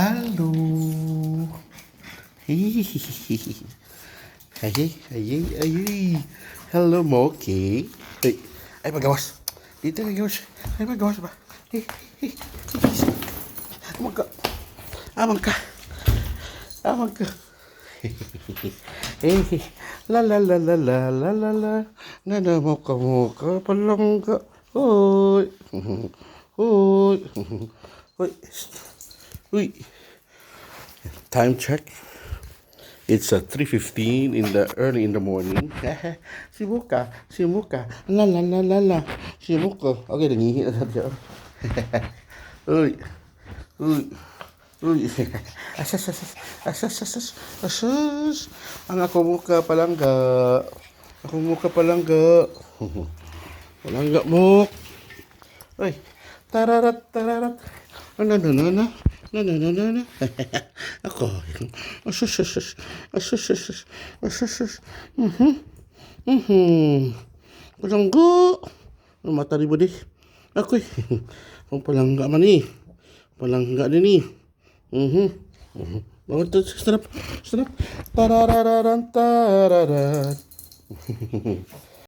Halo. Hihihihi. Ayay, ayay, ayay. Hello, Moki. Ay, magawas. Dito, magawas. Ay, magawas ba? Amang ka. Amang ka. Amang ka. La la la la la la la la. Nana muka palangga. Hoy. Hoy. Hoy. Uy. Time check. It's 3:15 in the early in the morning. Si Muka. La la la la la. Si Muka. Okay, nangihi na siya. Uy. Uy. Uy. Asas. Ang ako muka palangga. Ako muka palangga. Palangga mo. Uy. Tararat. Ano. Ako. Asas. Palangga. Ang mata ni Budi. Ako ang palangga man eh. Palangga din eh. Bangun tu, stop. Tarararan.